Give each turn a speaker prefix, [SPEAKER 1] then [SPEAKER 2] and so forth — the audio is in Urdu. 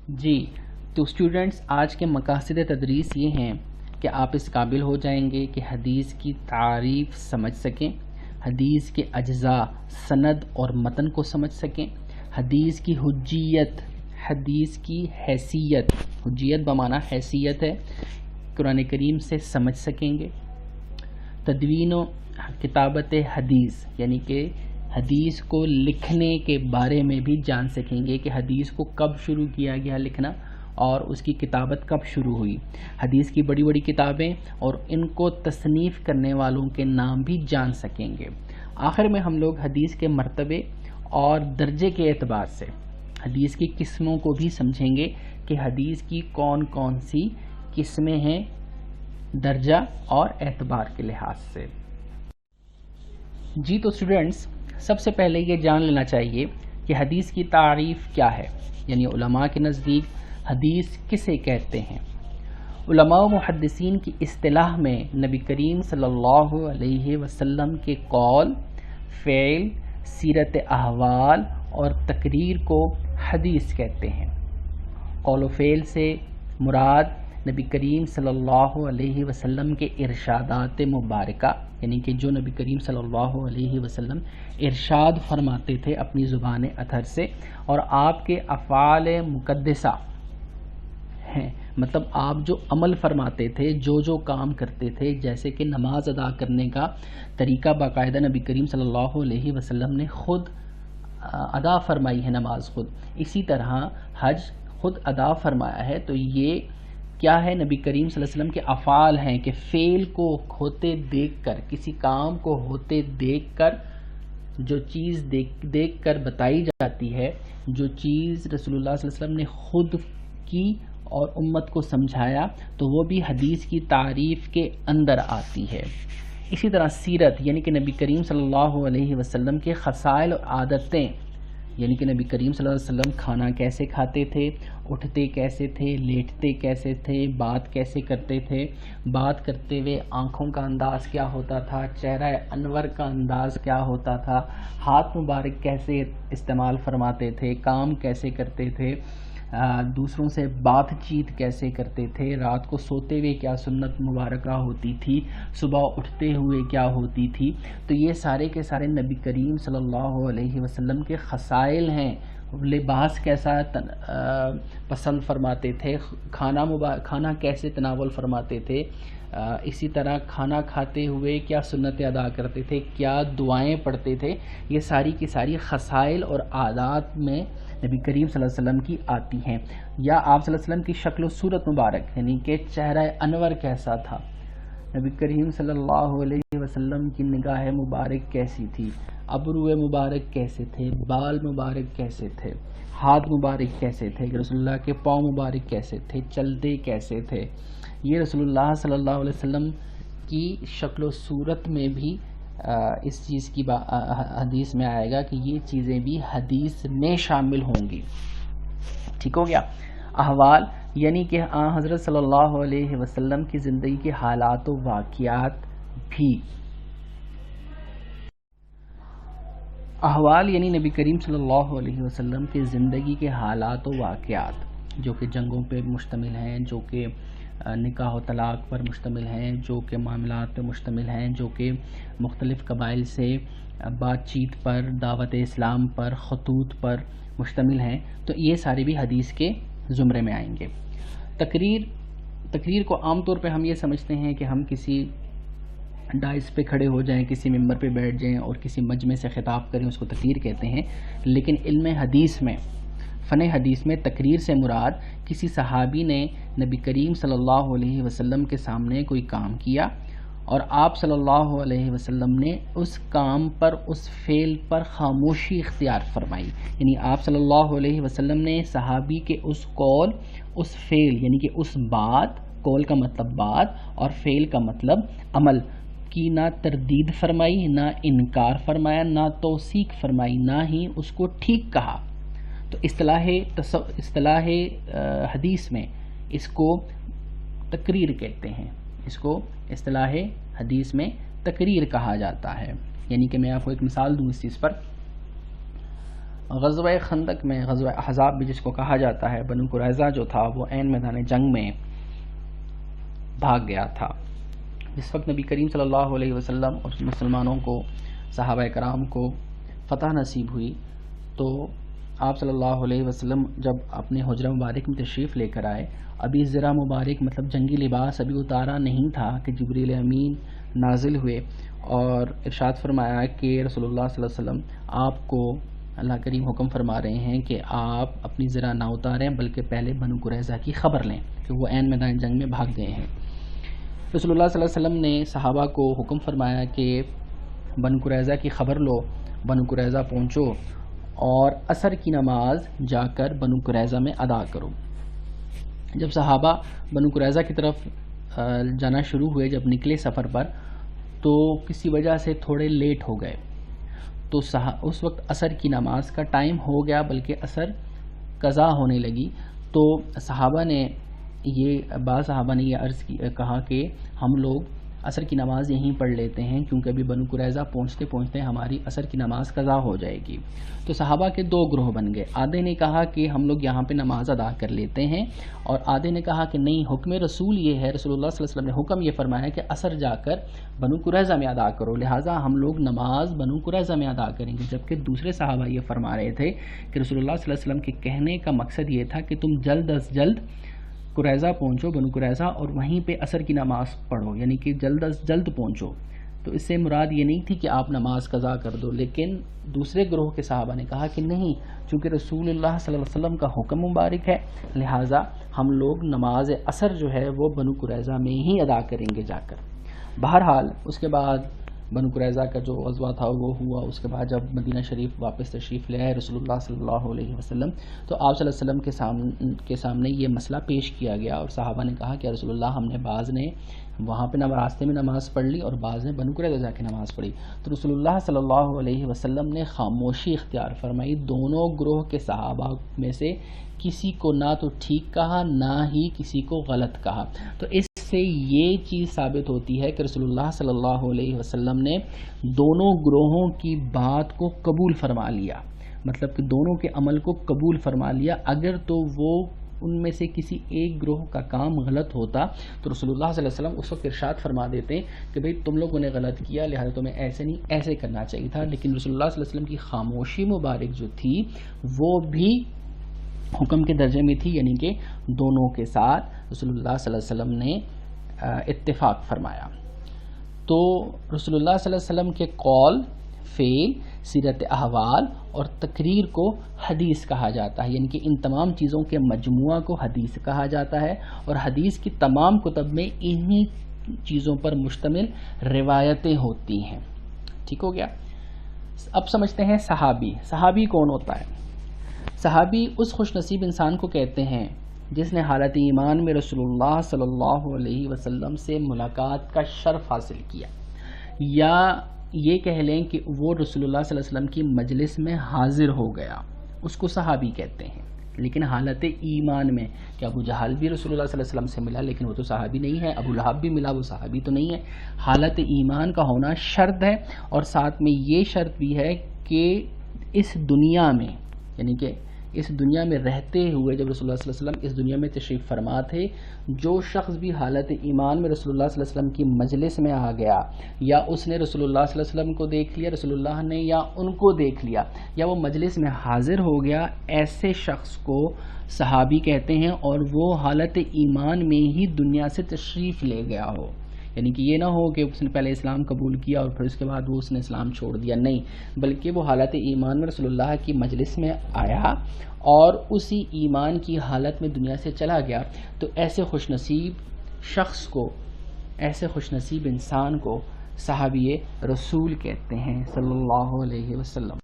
[SPEAKER 1] جی تو اسٹوڈنٹس، آج کے مقاصد تدریس یہ ہیں کہ آپ اس قابل ہو جائیں گے کہ حدیث کی تعریف سمجھ سکیں، حدیث کے اجزاء سند اور متن کو سمجھ سکیں، حدیث کی حجیت، حدیث کی حیثیت، حجیت بمعنی حیثیت ہے، قرآن کریم سے سمجھ سکیں گے، تدوین و کتابت حدیث یعنی کہ حدیث کو لکھنے کے بارے میں بھی جان سکیں گے کہ حدیث کو کب شروع کیا گیا لکھنا اور اس کی کتابت کب شروع ہوئی، حدیث کی بڑی بڑی کتابیں اور ان کو تصنیف کرنے والوں کے نام بھی جان سکیں گے۔ آخر میں ہم لوگ حدیث کے مرتبے اور درجے کے اعتبار سے حدیث کی قسموں کو بھی سمجھیں گے کہ حدیث کی کون کون سی قسمیں ہیں درجہ اور اعتبار کے لحاظ سے۔ جی تو اسٹوڈنٹس، سب سے پہلے یہ جان لینا چاہیے کہ حدیث کی تعریف کیا ہے، یعنی علماء کے نزدیک حدیث کسے کہتے ہیں۔ علماء و محدثین کی اصطلاح میں نبی کریم صلی اللہ علیہ وسلم کے قول، فعل، سیرت احوال اور تقریر کو حدیث کہتے ہیں۔ قول و فعل سے مراد نبی کریم صلی اللہ علیہ وسلم کے ارشادات مبارکہ، یعنی کہ جو نبی کریم صلی اللہ علیہ وسلم ارشاد فرماتے تھے اپنی زبان اطہر سے، اور آپ کے افعال مقدسہ ہیں، مطلب آپ جو عمل فرماتے تھے، جو کام کرتے تھے، جیسے کہ نماز ادا کرنے کا طریقہ باقاعدہ نبی کریم صلی اللہ علیہ وسلم نے خود ادا فرمائی ہے نماز خود، اسی طرح حج خود ادا فرمایا ہے۔ تو یہ کیا ہے؟ نبی کریم صلی اللہ علیہ وسلم کے افعال ہیں کہ فعل کو ہوتے دیکھ کر، کسی کام کو ہوتے دیکھ کر، جو چیز دیکھ کر بتائی جاتی ہے، جو چیز رسول اللہ صلی اللہ علیہ وسلم نے خود کی اور امت کو سمجھایا، تو وہ بھی حدیث کی تعریف کے اندر آتی ہے۔ اسی طرح سیرت یعنی کہ نبی کریم صلی اللہ علیہ وسلم کے خصائل اور عادتیں، یعنی کہ نبی کریم صلی اللہ علیہ وسلم کھانا کیسے کھاتے تھے، اٹھتے کیسے تھے، لیٹتے کیسے تھے، بات کیسے کرتے تھے، بات کرتے ہوئے آنکھوں کا انداز کیا ہوتا تھا، چہرہ انور کا انداز کیا ہوتا تھا، ہاتھ مبارک کیسے استعمال فرماتے تھے، کام کیسے کرتے تھے، دوسروں سے بات چیت کیسے کرتے تھے، رات کو سوتے ہوئے کیا سنت مبارکہ ہوتی تھی، صبح اٹھتے ہوئے کیا ہوتی تھی۔ تو یہ سارے کے سارے نبی کریم صلی اللہ علیہ وسلم کے خصائل ہیں۔ لباس کیسا پسند فرماتے تھے، کھانا کیسے تناول فرماتے تھے، اسی طرح کھانا کھاتے ہوئے کیا سنتیں ادا کرتے تھے، کیا دعائیں پڑھتے تھے، یہ ساری کی ساری خصائل اور عادات میں نبی کریم صلی اللہ علیہ وسلم کی آتی ہیں۔ یا آپ صلی اللہ علیہ وسلم کی شکل و صورت مبارک، یعنی کہ چہرہ انور کیسا تھا، نبی کریم صلی اللہ علیہ وسلم کی نگاہ مبارک کیسی تھی، ابرو مبارک کیسے تھے، بال مبارک کیسے تھے، ہاتھ مبارک کیسے تھے، رسول اللہ کے پاؤں مبارک کیسے تھے، چلتے کیسے تھے، یہ رسول اللہ صلی اللہ علیہ وسلم کی شکل و صورت میں بھی اس چیز کی حدیث میں آئے گا کہ یہ چیزیں بھی حدیث میں شامل ہوں گی۔ ٹھیک ہو گیا۔ احوال یعنی کہ حضرت صلی اللہ علیہ وسلم کی زندگی کے حالات و واقعات بھی۔ احوال یعنی نبی کریم صلی اللہ علیہ وسلم کی زندگی کے حالات و واقعات، جو کہ جنگوں پہ مشتمل ہیں، جو کہ نکاح و طلاق پر مشتمل ہیں، جو کہ معاملات پہ مشتمل ہیں، جو کہ مختلف قبائل سے بات چیت پر، دعوت اسلام پر، خطوط پر مشتمل ہیں۔ تو یہ سارے بھی حدیث کے زمرے میں آئیں گے۔ تقریر کو عام طور پہ ہم یہ سمجھتے ہیں کہ ہم کسی ڈائس پہ کھڑے ہو جائیں، کسی ممبر پہ بیٹھ جائیں اور کسی مجمع سے خطاب کریں، اس کو تقریر کہتے ہیں۔ لیکن علم حدیث میں، فن حدیث میں تقریر سے مراد کسی صحابی نے نبی کریم صلی اللہ علیہ وسلم کے سامنے کوئی کام کیا اور آپ صلی اللہ علیہ وسلم نے اس کام پر، اس فعل پر خاموشی اختیار فرمائی، یعنی آپ صلی اللہ علیہ وسلم نے صحابی کے اس قول، اس فعل یعنی کہ اس بات، قول کا مطلب بات اور فعل کا مطلب عمل کی نہ تردید فرمائی، نہ انکار فرمایا، نہ توثیق فرمائی، نہ ہی اس کو ٹھیک کہا۔ تو اصطلاح حدیث میں اس کو تقریر کہتے ہیں، اس کو اصطلاح حدیث میں تقریر کہا جاتا ہے۔ یعنی کہ میں آپ کو ایک مثال دوں اس چیز پر۔ غزوہ خندق میں، غزوہ احزاب بھی جس کو کہا جاتا ہے، بنو قریظہ جو تھا وہ عین میدان جنگ میں بھاگ گیا تھا. جس وقت نبی کریم صلی اللہ علیہ وسلم اور مسلمانوں کو، صحابہ کرام کو فتح نصیب ہوئی، تو آپ صلی اللہ علیہ وسلم جب اپنے حجرہ مبارک میں تشریف لے کر آئے، ابھی زرہ مبارک مطلب جنگی لباس ابھی اتارا نہیں تھا کہ جبریل امین نازل ہوئے اور ارشاد فرمایا کہ رسول اللہ صلی اللہ علیہ وسلم آپ کو اللہ کریم حکم فرما رہے ہیں کہ آپ اپنی زرہ نہ اتاریں بلکہ پہلے بنو قریظہ کی خبر لیں کہ وہ عین میدان جنگ میں بھاگ گئے ہیں. رسول اللہ صلی اللہ علیہ وسلم نے صحابہ کو حکم فرمایا کہ بنو قریظہ کی خبر لو، بنو قریظہ پہنچو اور عصر کی نماز جا کر بنو قریظہ میں ادا کرو. جب صحابہ بنو قریظہ کی طرف جانا شروع ہوئے، جب نکلے سفر پر، تو کسی وجہ سے تھوڑے لیٹ ہو گئے، تو اس وقت عصر کی نماز کا ٹائم ہو گیا بلکہ عصر قضا ہونے لگی. تو بعض صحابہ نے یہ کہا کہ ہم لوگ عصر کی نماز یہیں پڑھ لیتے ہیں کیونکہ ابھی بنو قریظہ پہنچتے پہنچتے ہماری عصر کی نماز قضا ہو جائے گی. تو صحابہ کے دو گروہ بن گئے. آدھے نے کہا کہ ہم لوگ یہاں پہ نماز ادا کر لیتے ہیں، اور آدھے نے کہا کہ نہیں، حکم رسول یہ ہے، رسول اللہ صلی اللہ علیہ وسلم نے حکم یہ فرمایا کہ عصر جا کر بنو قریظہ میں ادا کرو، لہٰذا ہم لوگ نماز بنو قریظہ میں ادا کریں گے. جبکہ دوسرے صحابہ یہ فرما رہے تھے کہ رسول اللہ صلی اللہ علیہ وسلم کے کہنے کا مقصد یہ تھا کہ تم جلد از جلد قریظہ پہنچو، بنو قریظہ، اور وہیں پہ عصر کی نماز پڑھو، یعنی کہ جلد از جلد پہنچو. تو اس سے مراد یہ نہیں تھی کہ آپ نماز قضا کر دو، لیکن دوسرے گروہ کے صحابہ نے کہا کہ نہیں، چونکہ رسول اللہ صلی اللہ علیہ وسلم کا حکم مبارک ہے، لہٰذا ہم لوگ نماز عصر جو ہے وہ بنو قریظہ میں ہی ادا کریں گے جا کر. بہرحال اس کے بعد بنو قریظہ کا جو غزوہ تھا وہ ہوا. اس کے بعد جب مدینہ شریف واپس تشریف لے آئے رسول اللہ صلی اللہ علیہ وسلم، تو آپ صلی اللہ علیہ وسلم کے سامنے یہ مسئلہ پیش کیا گیا، اور صحابہ نے کہا کہ رسول اللہ، ہم نے بعض نے وہاں پہ راستے میں نماز پڑھ لی اور بعض نے بنو قریظہ جا کے نماز پڑھی. تو رسول اللہ صلی اللہ علیہ وسلم نے خاموشی اختیار فرمائی. دونوں گروہ کے صحابہ میں سے کسی کو نہ تو ٹھیک کہا نہ ہی کسی کو غلط کہا. تو اس سے یہ چیز ثابت ہوتی ہے کہ رسول اللہ صلی اللہ علیہ وسلم نے دونوں گروہوں کی بات کو قبول فرما لیا، مطلب کہ دونوں کے عمل کو قبول فرما لیا. اگر تو وہ ان میں سے کسی ایک گروہ کا کام غلط ہوتا تو رسول اللہ صلی اللہ علیہ وسلم اس وقت ارشاد فرما دیتے کہ بھئی تم لوگوں نے غلط کیا، لہذا تمہیں ایسے نہیں ایسے کرنا چاہیے تھا. لیکن رسول اللہ صلی اللہ علیہ وسلم کی خاموشی مبارک جو تھی وہ بھی حکم کے درجے میں تھی، یعنی کہ دونوں کے ساتھ رسول اللہ صلی اللہ علیہ وسلم نے اتفاق فرمایا. تو رسول اللہ صلی اللہ علیہ وسلم کے قول، فعل، سیرت احوال اور تقریر کو حدیث کہا جاتا ہے، یعنی کہ ان تمام چیزوں کے مجموعہ کو حدیث کہا جاتا ہے. اور حدیث کی تمام کتب میں انہی چیزوں پر مشتمل روایتیں ہوتی ہیں. ٹھیک ہو گیا. اب سمجھتے ہیں صحابی کون ہوتا ہے. صحابی اس خوش نصیب انسان کو کہتے ہیں جس نے حالت ایمان میں رسول اللہ صلی اللہ علیہ وسلم سے ملاقات کا شرف حاصل کیا، یا یہ کہہ لیں کہ وہ رسول اللہ صلی اللہ علیہ وسلم کی مجلس میں حاضر ہو گیا، اس کو صحابی کہتے ہیں. لیکن حالت ایمان میں کہ ابو جہل بھی رسول اللہ صلی اللہ علیہ وسلم سے ملا لیکن وہ تو صحابی نہیں ہے، ابو لہب بھی ملا، وہ صحابی تو نہیں ہے. حالت ایمان کا ہونا شرط ہے، اور ساتھ میں یہ شرط بھی ہے کہ اس دنیا میں، یعنی کہ اس دنیا میں رہتے ہوئے جب رسول اللہ صلی اللہ علیہ وسلم اس دنیا میں تشریف فرما تھے، جو شخص بھی حالت ایمان میں رسول اللہ صلی اللہ علیہ وسلم کی مجلس میں آ گیا، یا اس نے رسول اللہ صلی اللہ علیہ وسلم کو دیکھ لیا، رسول اللہ نے یا ان کو دیکھ لیا، یا وہ مجلس میں حاضر ہو گیا، ایسے شخص کو صحابی کہتے ہیں. اور وہ حالت ایمان میں ہی دنیا سے تشریف لے گیا ہو، یعنی کہ یہ نہ ہو کہ اس نے پہلے اسلام قبول کیا اور پھر اس کے بعد وہ اس نے اسلام چھوڑ دیا، نہیں، بلکہ وہ حالت ایمان میں رسول اللہ کی مجلس میں آیا اور اسی ایمان کی حالت میں دنیا سے چلا گیا. تو ایسے خوش نصیب شخص کو، ایسے خوش نصیب انسان کو صحابی رسول کہتے ہیں صلی اللہ علیہ وسلم.